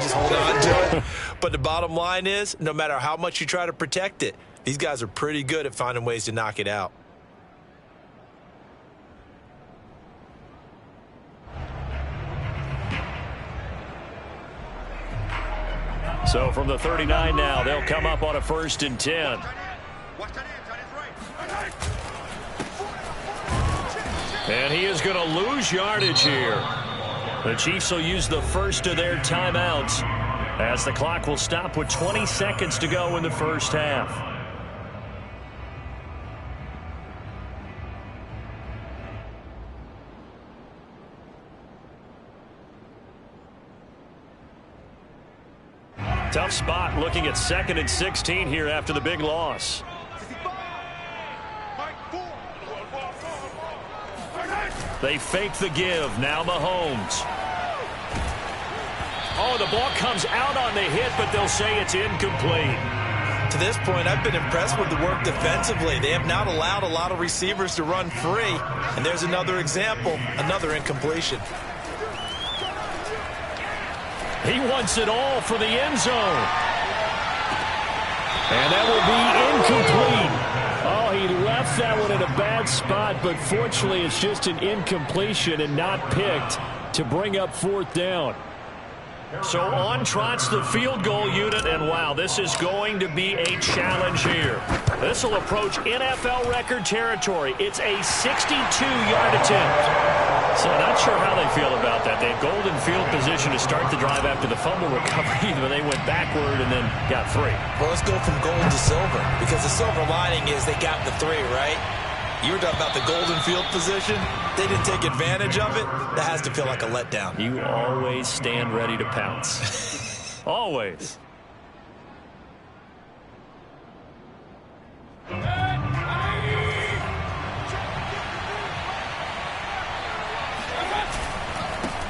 just hold on to it. But the bottom line is, no matter how much you try to protect it, these guys are pretty good at finding ways to knock it out. So from the 39 now, they'll come up on a 1st and 10. And he is going to lose yardage here. The Chiefs will use the first of their timeouts as the clock will stop with 20 seconds to go in the first half. Tough spot looking at 2nd and 16 here after the big loss. They fake the give. Now Mahomes. Oh, the ball comes out on the hit, but they'll say it's incomplete. To this point, I've been impressed with the work defensively. They have not allowed a lot of receivers to run free. And there's another example, another incompletion. He wants it all for the end zone. And that will be incomplete. Oh, he left that one in a bad spot, but fortunately it's just an incompletion and not picked to bring up 4th down. So on trots the field goal unit, and wow, this is going to be a challenge here. This will approach NFL record territory. It's a 62-yard attempt. So not sure how they feel about that. They had golden field position to start the drive after the fumble recovery, but they went backward and then got 3. Well, let's go from gold to silver, because the silver lining is they got the 3, right? You were talking about the golden field position. They didn't take advantage of it. That has to feel like a letdown. You always stand ready to pounce. Always.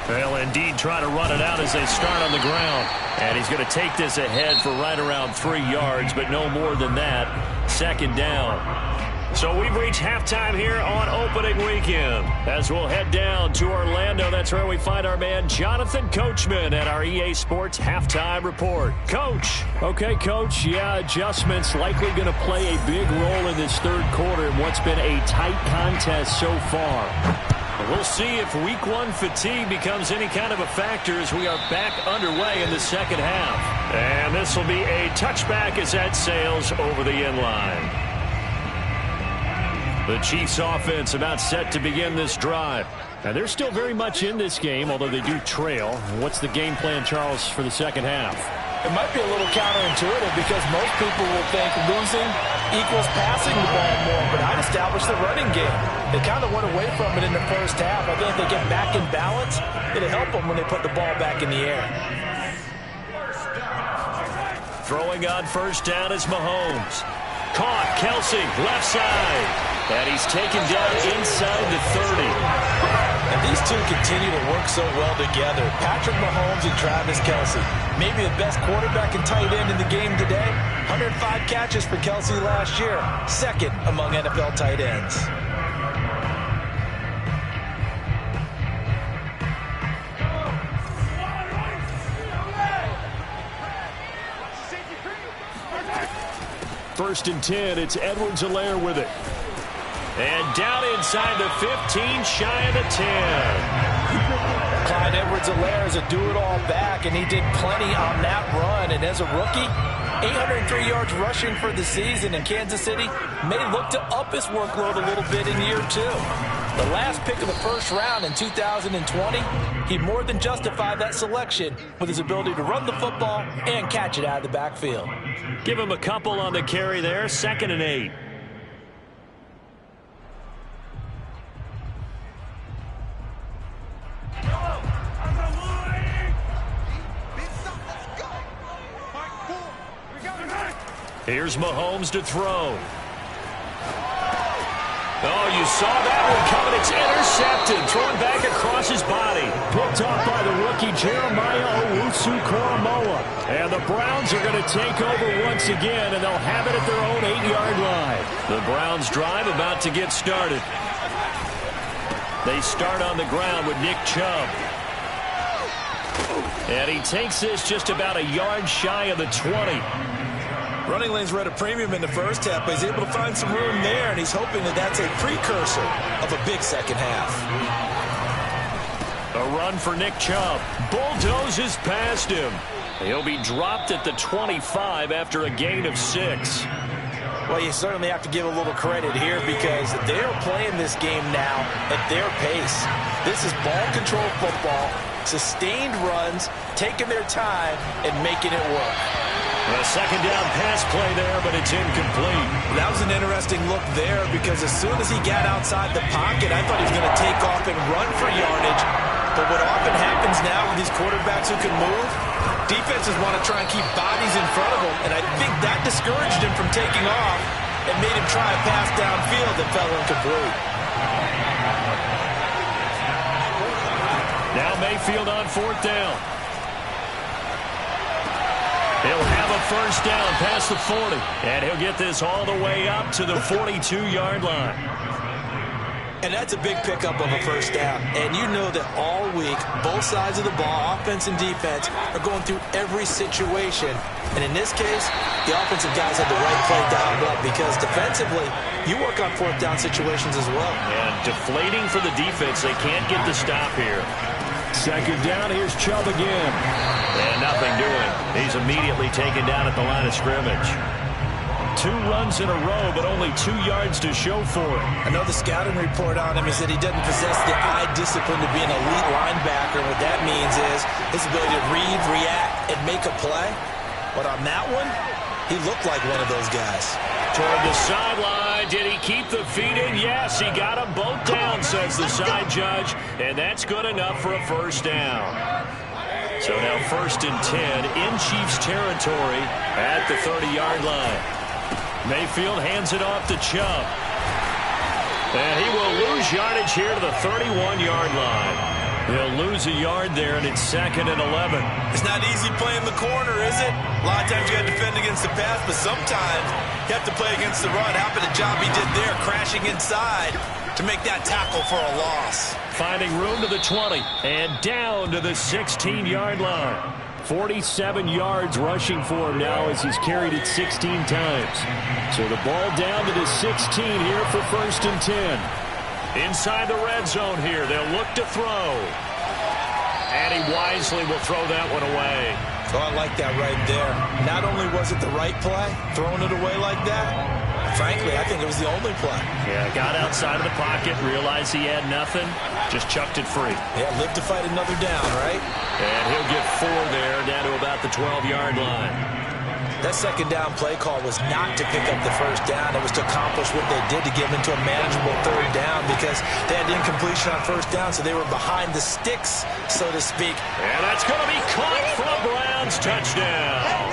They'll indeed try to run it out as they start on the ground. And he's going to take this ahead for right around 3 yards, but no more than that. 2nd down. So we've reached halftime here on opening weekend. As we'll head down to Orlando, that's where we find our man Jonathan Coachman at our EA Sports Halftime Report. Coach. Okay, Coach. Yeah, adjustments likely going to play a big role in this 3rd quarter in what's been a tight contest so far. We'll see if week 1 fatigue becomes any kind of a factor as we are back underway in the 2nd half. And this will be a touchback as that sails over the end line. The Chiefs offense about set to begin this drive. Now they're still very much in this game, although they do trail. What's the game plan, Charles, for the 2nd half? It might be a little counterintuitive because most people will think losing equals passing the ball more, but I'd establish the running game. They kind of went away from it in the first half. I think if they get back in balance, it'll help them when they put the ball back in the air. Throwing on 1st down is Mahomes. Caught, Kelce, left side. And he's taken down inside the 30. And these two continue to work so well together. Patrick Mahomes and Travis Kelce. Maybe the best quarterback and tight end in the game today. 105 catches for Kelce last year. 2nd among NFL tight ends. First and 10, it's Edwards-Helaire with it. And down inside the 15, shy of the 10. Clyde Edwards-Helaire is a do-it-all back, and he did plenty on that run. And as a rookie, 803 yards rushing for the season, in Kansas City may look to up his workload a little bit in year 2. The last pick of the 1st round in 2020, he more than justified that selection with his ability to run the football and catch it out of the backfield. Give him a couple on the carry there, 2nd and 8. Here's Mahomes to throw. Oh, you saw that one coming. It's intercepted. Thrown back across his body. Picked off by the rookie Jeremiah Owusu-Koramoah. And the Browns are going to take over once again, and they'll have it at their own 8-yard line. The Browns drive about to get started. They start on the ground with Nick Chubb. And he takes this just about a yard shy of the 20. Running lanes were at a premium in the first half, but he's able to find some room there, and he's hoping that that's a precursor of a big second half. A run for Nick Chubb. Bulldozes past him. He'll be dropped at the 25 after a gain of 6. Well, you certainly have to give a little credit here because they're playing this game now at their pace. This is ball control football, sustained runs, taking their time, and making it work. A second down pass play there, but it's incomplete. That was an interesting look there because as soon as he got outside the pocket, I thought he was going to take off and run for yardage. But what often happens now with these quarterbacks who can move, defenses want to try and keep bodies in front of them, and I think that discouraged him from taking off and made him try a pass downfield that fell incomplete. Now Mayfield on 4th down. He'll have a first down past the 40, and he'll get this all the way up to the 42-yard line. And that's a big pickup of a first down. And you know that all week, both sides of the ball, offense and defense, are going through every situation. And in this case, the offensive guys had the right play dialed up because defensively, you work on 4th down situations as well. And deflating for the defense. They can't get the stop here. Second down, here's Chubb again. And nothing doing. He's immediately taken down at the line of scrimmage. 2 runs in a row, but only 2 yards to show for it. I know the scouting report on him is that he doesn't possess the eye discipline to be an elite linebacker. What that means is his ability to read, react, and make a play. But on that one, he looked like one of those guys. Toward the sideline. Did he keep the feet in? Yes, he got them both down, says the side judge. And that's good enough for a first down. So now 1st and 10 in Chiefs territory at the 30-yard line. Mayfield hands it off to Chubb. And he will lose yardage here to the 31-yard line. He'll lose a yard there, and it's 2nd and 11. It's not easy playing the corner, is it? A lot of times you got to defend against the pass, but sometimes you have to play against the run. How about the job he did there, crashing inside to make that tackle for a loss. Finding room to the 20 and down to the 16-yard line. 47 yards rushing for him now as he's carried it 16 times. So the ball down to the 16 here for 1st and 10. Inside the red zone here, they'll look to throw. And he wisely will throw that one away. Oh, I like that right there. Not only was it the right play, throwing it away like that, frankly, I think it was the only play. Yeah, got outside of the pocket, realized he had nothing, just chucked it free. Yeah, live to fight another down, right? And he'll get 4 there, down to about the 12-yard line. That second down play call was not to pick up the first down. It was to accomplish what they did to get them into a manageable 3rd down because they had incompletion on 1st down, so they were behind the sticks, so to speak. And that's going to be caught for a Browns touchdown.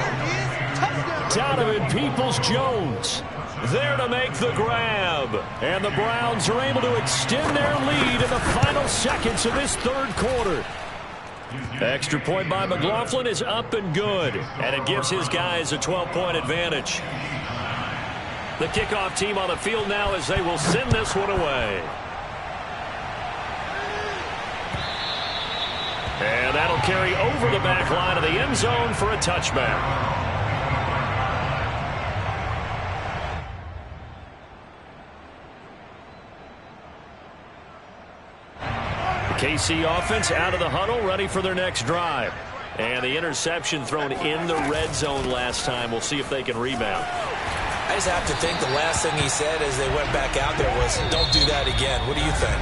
Donovan Peoples-Jones there to make the grab. And the Browns are able to extend their lead in the final seconds of this 3rd quarter. Extra point by McLaughlin is up and good, and it gives his guys a 12-point advantage. The kickoff team on the field now as they will send this one away. And that'll carry over the back line of the end zone for a touchback. KC offense out of the huddle, ready for their next drive. And the interception thrown in the red zone last time. We'll see if they can rebound. I just have to think the last thing he said as they went back out there was, don't do that again. What do you think?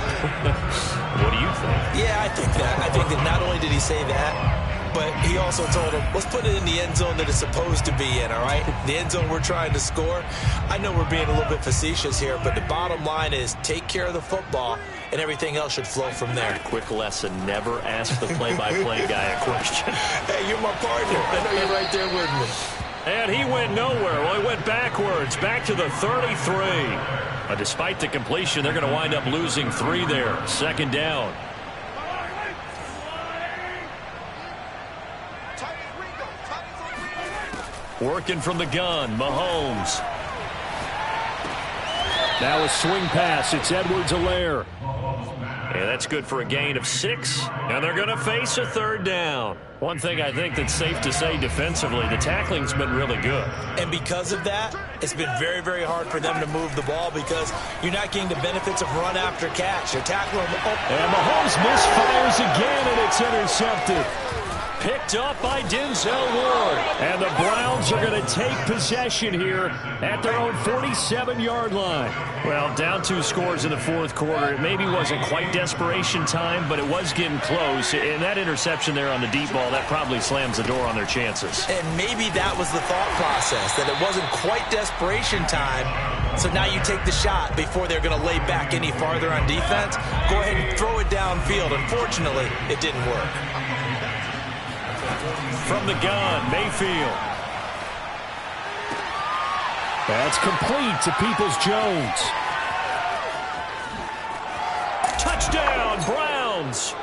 What do you think? Yeah, I think that. I think that not only did he say that, but he also told him, let's put it in the end zone that it's supposed to be in, all right? The end zone we're trying to score. I know we're being a little bit facetious here, but the bottom line is take care of the football, and everything else should flow from there. Quick lesson, never ask the play-by-play guy a question. Hey, you're my partner. I know you're right there with me. And he went nowhere. Well, he went backwards, back to the 33. Despite the completion, they're going to wind up losing 3 there. 2nd down. Working from the gun, Mahomes. Now a swing pass. It's Edwards-Helaire. And that's good for a gain of 6. And they're going to face a third down. One thing I think that's safe to say defensively, the tackling's been really good. And because of that, it's been very, very hard for them to move the ball because you're not getting the benefits of run after catch. You're tackling. And Mahomes misfires again, and it's intercepted. Picked up by Denzel Ward. And the Browns are going to take possession here at their own 47-yard line. Well, down 2 scores in the fourth quarter. It maybe wasn't quite desperation time, but it was getting close. And that interception there on the deep ball, that probably slams the door on their chances. And maybe that was the thought process, that it wasn't quite desperation time. So now you take the shot before they're going to lay back any farther on defense. Go ahead and throw it downfield. Unfortunately, it didn't work. From the gun, Mayfield. That's complete to Peoples-Jones. Touchdown, Browns.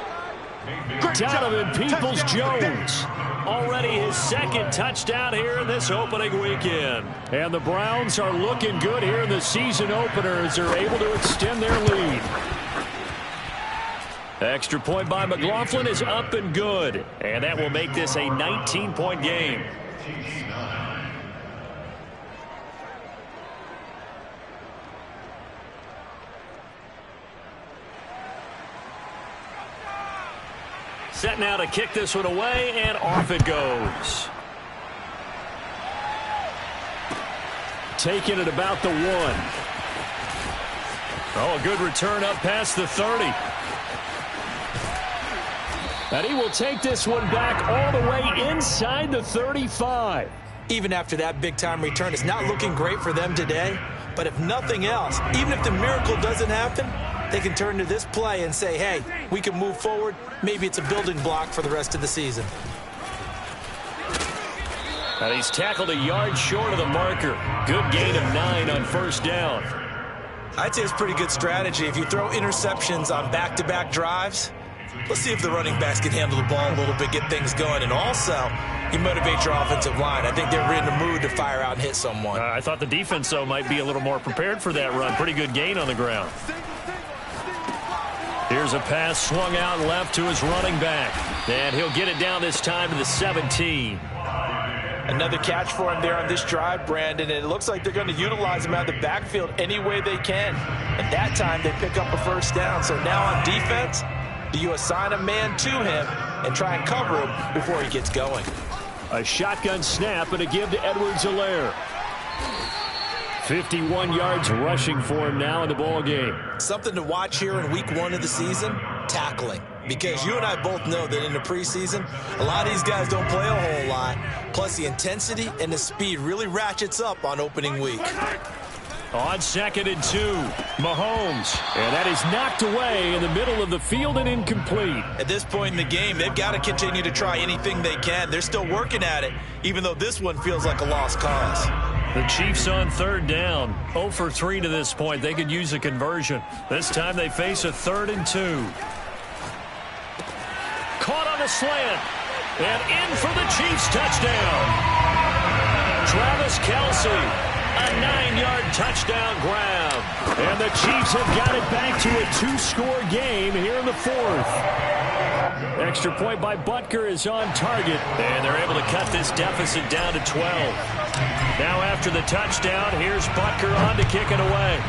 Donovan Peoples-Jones. Already his 2nd touchdown here in this opening weekend. And the Browns are looking good here in the season opener as they're able to extend their lead. Extra point by McLaughlin is up and good. And that will make this a 19-point game. Set now to kick this one away, and off it goes. Taking it about the 1. Oh, a good return up past the 30. And he will take this one back all the way inside the 35. Even after that big-time return, it's not looking great for them today. But if nothing else, even if the miracle doesn't happen, they can turn to this play and say, hey, we can move forward. Maybe it's a building block for the rest of the season. And he's tackled a yard short of the marker. Good gain of 9 on first down. I'd say it's pretty good strategy. If you throw interceptions on back-to-back drives, let's see if the running backs can handle the ball a little bit, get things going. And also, you motivate your offensive line. I think they're in the mood to fire out and hit someone. I thought the defense, though, might be a little more prepared for that run. Pretty good gain on the ground. Here's a pass swung out left to his running back. And he'll get it down this time to the 17. Another catch for him there on this drive, Brandon. And it looks like they're going to utilize him out of the backfield any way they can. And that time they pick up a first down. So now on defense, do you assign a man to him and try and cover him before he gets going? A shotgun snap and a give to Edwards-Helaire. 51 yards rushing for him now in the ball game. Something to watch here in week 1 of the season, tackling. Because you and I both know that in the preseason, a lot of these guys don't play a whole lot. Plus the intensity and the speed really ratchets up on opening week. On 2nd and 2, Mahomes. And that is knocked away in the middle of the field and incomplete. At this point in the game, they've got to continue to try anything they can. They're still working at it, even though this one feels like a lost cause. The Chiefs on 3rd down. 0 for 3 to this point. They could use a conversion. This time they face a 3rd and 2. Caught on a slant. And in for the Chiefs touchdown. Travis Kelce. A 9-yard touchdown grab. And the Chiefs have got it back to a 2-score game here in the 4th. Extra point by Butker is on target. And they're able to cut this deficit down to 12. Now after the touchdown, here's Butker on to kick it away.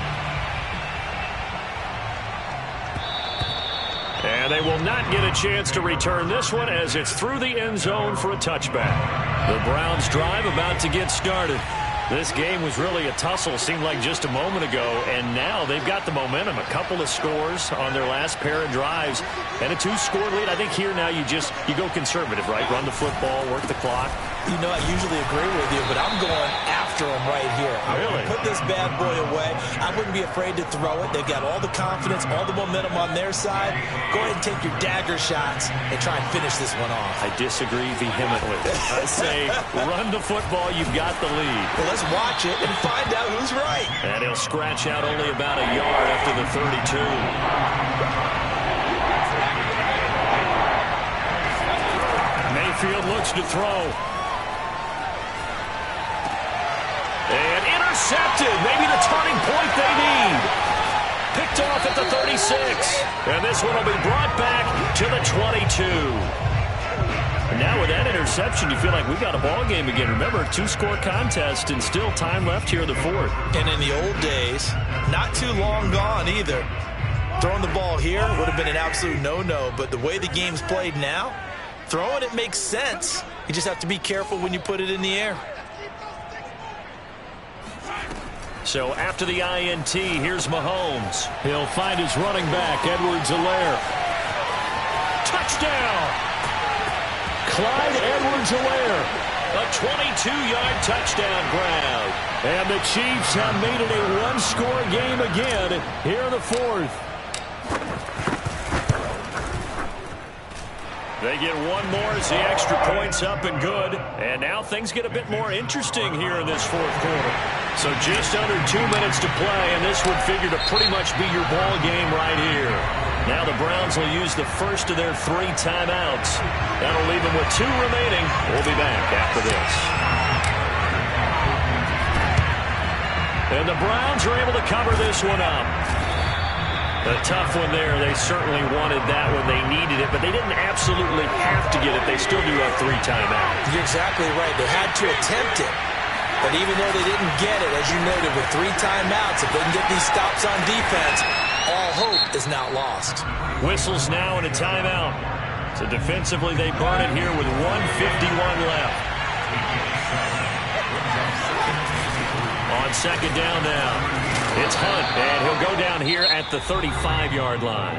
And they will not get a chance to return this one as it's through the end zone for a touchback. The Browns drive about to get started. This game was really a tussle, seemed like just a moment ago, and now they've got the momentum. A couple of scores on their last pair of drives, and a 2-score lead. I think here now you go conservative, right? Run the football, work the clock. You know, I usually agree with you, but I'm going after him right here. I'm going to put this bad boy away. I wouldn't be afraid to throw it. They've got all the confidence, all the momentum on their side. Go ahead and take your dagger shots and try and finish this one off. I disagree vehemently. I say run the football. You've got the lead. Well, let's watch it and find out who's right. And he'll scratch out only about a yard after the 32. Mayfield looks to throw. And intercepted. Maybe the turning point they need. Picked picked off at the 36. And this one will be brought back to the 22. And now with that interception, you feel like we've got a ball game again. Remember, a two-score contest and still time left here in the fourth. And in the old days, not too long gone either, throwing the ball here would have been an absolute no-no. But the way the game's played now, throwing it makes sense. You just have to be careful when you put it in the air. So after the INT, here's Mahomes. He'll find his running back, Edwards-Helaire. Touchdown! Clyde Edwards-Helaire. A 22-yard touchdown grab. And the Chiefs have made it a one-score game again here in the fourth. They get one more as the extra point's up and good. And now things get a bit more interesting here in this fourth quarter. So just under 2 minutes to play, and this would figure to pretty much be your ball game right here. Now the Browns will use the first of their 3 timeouts. That'll leave them with 2 remaining. We'll be back after this. And the Browns are able to cover this one up. A tough one there. They certainly wanted that when they needed it, but they didn't absolutely have to get it. They still do have 3 timeouts. You're exactly right. They had to attempt it. But even though they didn't get it, as you noted, with 3 timeouts, if they can get these stops on defense, all hope is not lost. Whistles now and a timeout. So defensively, they burn it here with 1:51 left. On second down now, it's Hunt, and he'll go down here at the 35-yard line.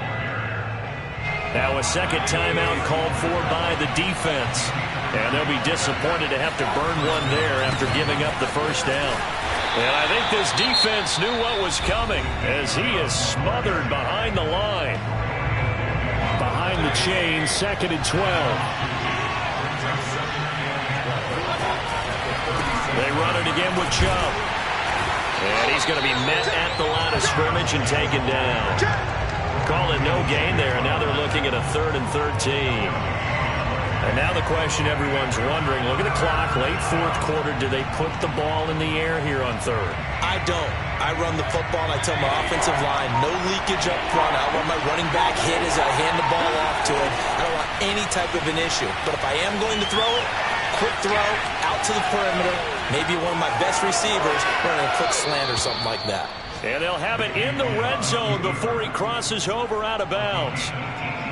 Now a second timeout called for by the defense. And they'll be disappointed to have to burn one there after giving up the first down. And I think this defense knew what was coming as he is smothered behind the line. Behind the chain, second and 12. They run it again with Chubb. And he's going to be met at the line of scrimmage and taken down. Call it no gain there, and now they're looking at a 3rd and 13. And now the question everyone's wondering, look at the clock, late fourth quarter, do they put the ball in the air here on 3rd? I don't. I run the football, and I tell my offensive line, no leakage up front. I want my running back hit as I hand the ball off to him. I don't want any type of an issue. But if I am going to throw it, quick throw, out to the perimeter, maybe one of my best receivers running a quick slant or something like that. And they'll have it in the red zone before he crosses over out of bounds.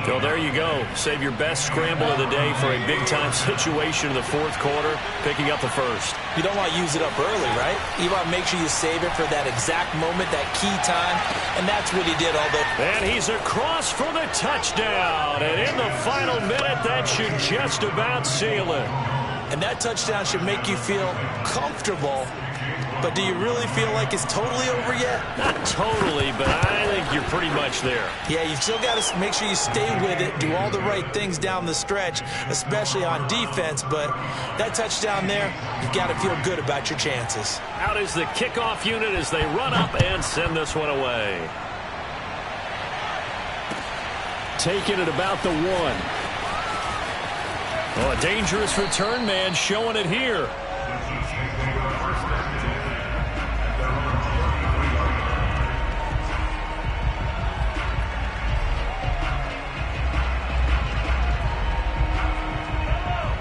So there you go. Save your best scramble of the day for a big-time situation in the fourth quarter, picking up the first. You don't want to use it up early, right? You want to make sure you save it for that exact moment, that key time, and that's what he did. And he's across for the touchdown. And in the final minute, that should just about seal it. And that touchdown should make you feel comfortable. But do you really feel like it's totally over yet? Not totally, but I think you're pretty much there. Yeah, you've still got to make sure you stay with it, do all the right things down the stretch, especially on defense. But that touchdown there, you've got to feel good about your chances. Out is the kickoff unit as they run up and send this one away. Taking it about the 1. Oh, a dangerous return man showing it here.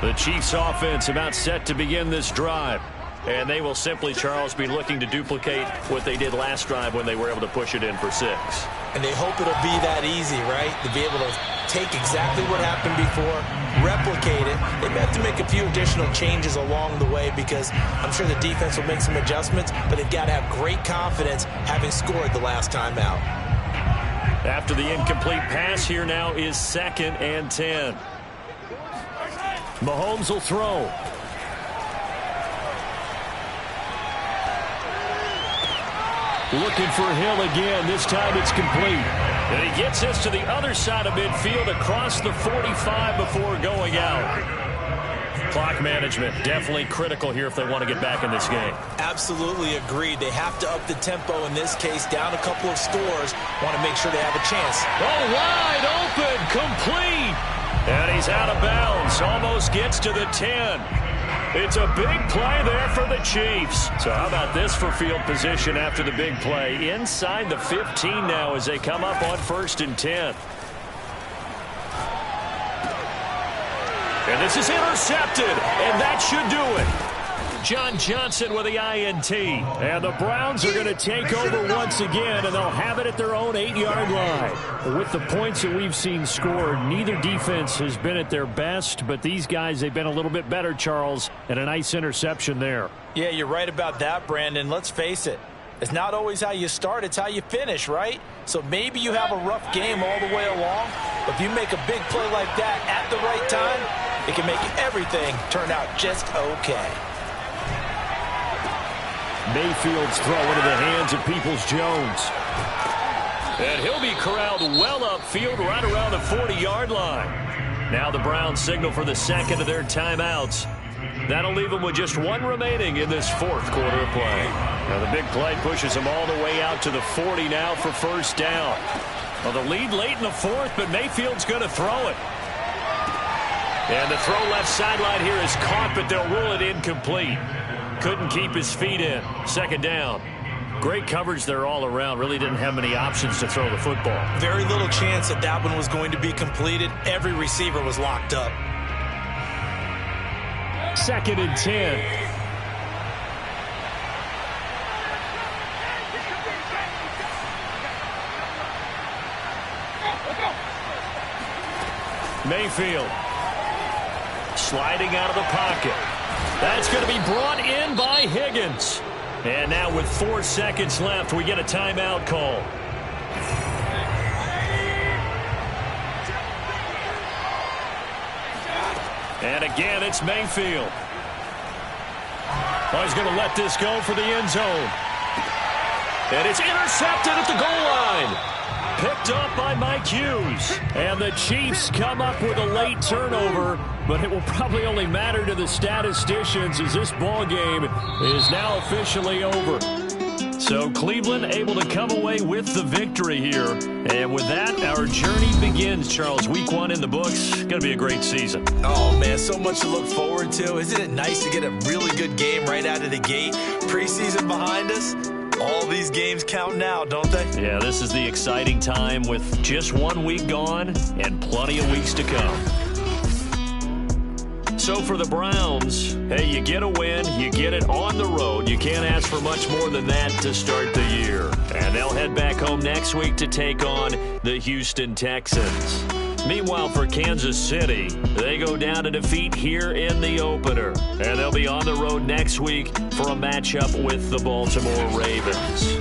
The Chiefs offense about set to begin this drive. And they will simply, Charles, be looking to duplicate what they did last drive when they were able to push it in for 6. And they hope it'll be that easy, right? To be able to take exactly what happened before, replicate it. They may have to make a few additional changes along the way because I'm sure the defense will make some adjustments, but they've got to have great confidence having scored the last time out. After the incomplete pass, here now is 2nd and 10. Mahomes will throw. Looking for Hill again. This time it's complete. And he gets this to the other side of midfield across the 45 before going out. Clock management definitely critical here if they want to get back in this game. Absolutely agreed. They have to up the tempo in this case, down a couple of scores. Want to make sure they have a chance. Oh, wide open, complete. And he's out of bounds. Almost gets to the 10. It's a big play there for the Chiefs. So how about this for field position after the big play? Inside the 15 now as they come up on 1st and 10. And this is intercepted, and that should do it. John Johnson with the INT. And the Browns are going to take over once again, and they'll have it at their own 8-yard line. With the points that we've seen scored, neither defense has been at their best, but these guys, they've been a little bit better, Charles, and a nice interception there. Yeah, you're right about that, Brandon. Let's face it. It's not always how you start, it's how you finish, right? So maybe you have a rough game all the way along, but if you make a big play like that at the right time, it can make everything turn out just okay. Mayfield's throw into the hands of Peoples-Jones. And he'll be corralled well upfield right around the 40-yard line. Now the Browns signal for the second of their timeouts. That'll leave them with just one remaining in this 4th quarter of play. Now the big play pushes them all the way out to the 40 now for 1st down. Well, the lead late in the 4th, but Mayfield's going to throw it. And the throw left sideline here is caught, but they'll rule it incomplete. Couldn't keep his feet in. 2nd down. Great coverage there all around. Really didn't have many options to throw the football. Very little chance that that one was going to be completed. Every receiver was locked up. 2nd and 10. Mayfield sliding out of the pocket. That's going to be brought in by Higgins. And now with 4 seconds left, we get a timeout call. And again, it's Mayfield. Oh, he's going to let this go for the end zone. And it's intercepted at the goal line. Picked up by Mike Hughes. And the Chiefs come up with a late turnover, but it will probably only matter to the statisticians as this ball game is now officially over. So Cleveland able to come away with the victory here. And with that, our journey begins, Charles. Week 1 in the books. Going to be a great season. Oh, man, so much to look forward to. Isn't it nice to get a really good game right out of the gate? Preseason behind us. All these games count now, don't they? Yeah, this is the exciting time with just 1 week gone and plenty of weeks to come. So for the Browns, hey, you get a win, you get it on the road. You can't ask for much more than that to start the year. And they'll head back home next week to take on the Houston Texans. Meanwhile, for Kansas City, they go down to defeat here in the opener. And they'll be on the road next week for a matchup with the Baltimore Ravens.